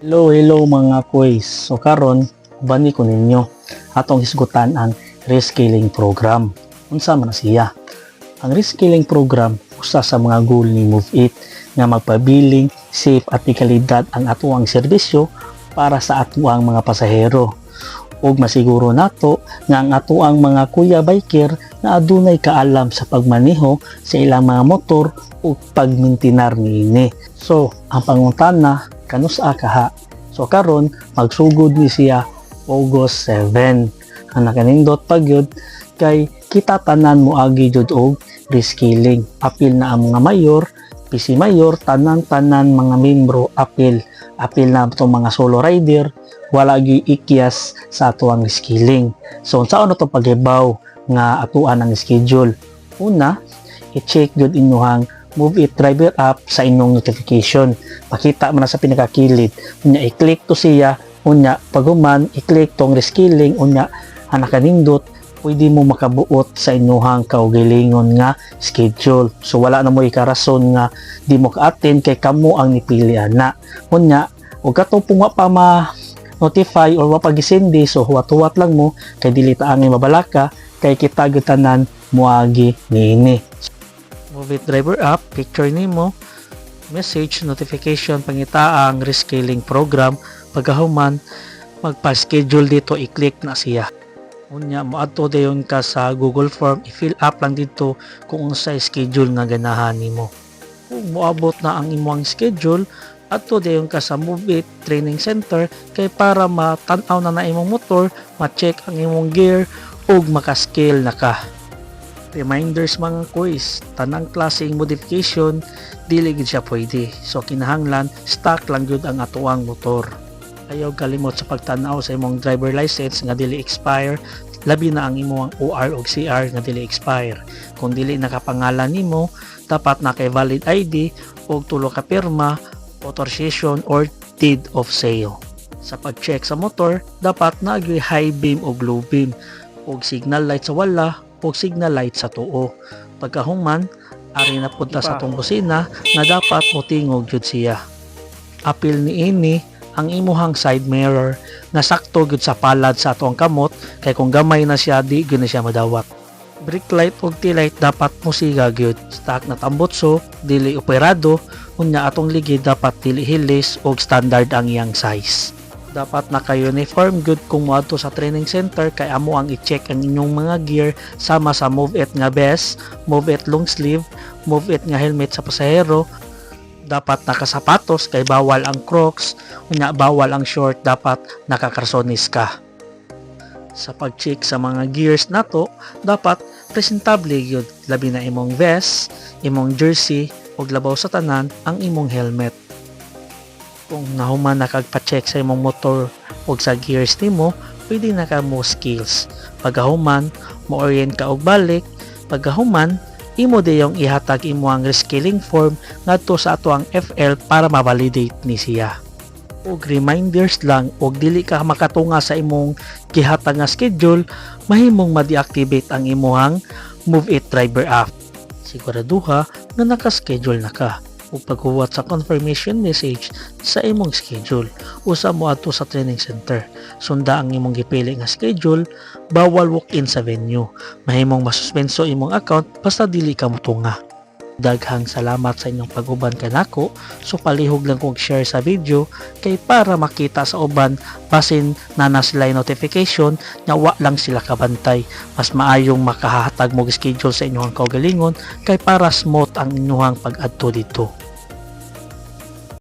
Hello mga quiz. So karon bani ko ninyo atong hisgutan ang reskilling program. Unsa man siya? Ang reskilling program usa sa mga goal ni Move It nga magpabiling, safe at kalidad ang atuang serbisyo para sa atuang mga pasahero. Ug masiguro nato nga ang atuang mga kuya biker na adunay kaalam sa pagmaneho sa ilang mga motor ug pagmintinar niini. So, ang pangutana kanusa kaha. So karon magsugod ni siya August 7. Ang nakanindot pagyud kay kita tanan mo agi jud og reskilling. Apil na ang mga mayor, PC mayor, tanan-tanan mga membro apil na itong mga solo rider, wala gyud ikyas sa atuang reskilling. So unsaon na to paghibaw nga atuan ang schedule? Una, i-check jud inyong Move It driver app sa inyong notification. Pakita mo na sa pinakakilid. Unya i-click to siya, unya paghuman i-click tong reskilling, unya ang nakanindot pwede mo makabuot sa inyong kaugalingon nga schedule. So wala na mo ikarason nga di mo ka-attend kay kamo ang nipili ana. Unya ug katong wa pa ma-notify or wa pa gisindi, so huwat-huwat lang mo kay dili ta angay mabalaka kay kita gyud tanan moagi niini. Move It driver app, picture nimo, message, notification, pangita ang reskilling program. Pagkahuman magpa-schedule dito, i-click na siya. Unya moadto dayon ka sa Google Form, i-fill up lang dito kung unsa schedule nga ganahan nimo. Kung moabot na ang imong schedule, adto dayon ka sa Move It Training Center kay para matan-aw na imong motor, ma-check ang imong gear ug maka-scale na ka. Reminders mga quiz, tanang klaseng modification dili gid siya pwede. So kinahanglan stock lang gyud ang atuang motor. Ayaw kalimot sa pagtan-aw sa imong driver license nga dili expire, labi na ang imong OR o CR nga dili expire. Kung dili nakapangalan nimo, dapat na kay valid ID o tulo ka pirma, authorization or deed of sale. Sa pag-check sa motor, dapat na high beam o low beam o signal light sa wala o signal light sa tuo. Pagkahuman, ari na punta sa tong busina na dapat motingog jud siya. Apil niini ang imuhang side mirror na sakto gud sa palad sa atong kamot kay kung gamay na siya di gyud na siya madawat. Brake light ug tail light dapat musiga gyud. Stock na tambutso, dili operado, unya atong ligid dapat dili hilis ug standard ang iyang size. Dapat naka-uniform good kung moadto sa training center kay amo ang i-check ang inyong mga gear sama sa Move It nga vest, Move It long sleeve, Move It nga helmet sa pasahero. Dapat nakasapatos kay bawal ang Crocs, unya bawal ang short, dapat nakakarsonis ka. Sa pag-check sa mga gears nato, dapat presentable gyud, labi na imong vest, imong jersey ug labaw sa tanan ang imong helmet. Kung nahuman nakagpa-check sa imong motor o sa gears nimo, pwede na ka mo skills. Pagkahuman, mo-orient ka og balik. Pagkahuman, imo dayong ihatag imo ang reskilling form ngadto sa ato ang FL para ma-validate ni siya. Og reminders lang, og dili ka makatunga sa imong gihatag nga schedule, mahimong ma-deactivate ang imong Move It driver app. Siguraduha nga naka-schedule na ka. O paghuwat sa confirmation message sa imong schedule, usa mo adto sa training center. Sunda ang imong gipili nga schedule, bawal walk-in sa venue. Mahimong masuspenso imong account basta dili ka motunga. Daghang salamat sa inyong pag-uban kanako. So palihog lang kog share sa video kay para makita sa uban basin na sila notification nga wa lang sila kabantay. Mas maayong makahatag mo schedule sa inyong kaugalingon kay para smooth ang inyong pag-adto dito.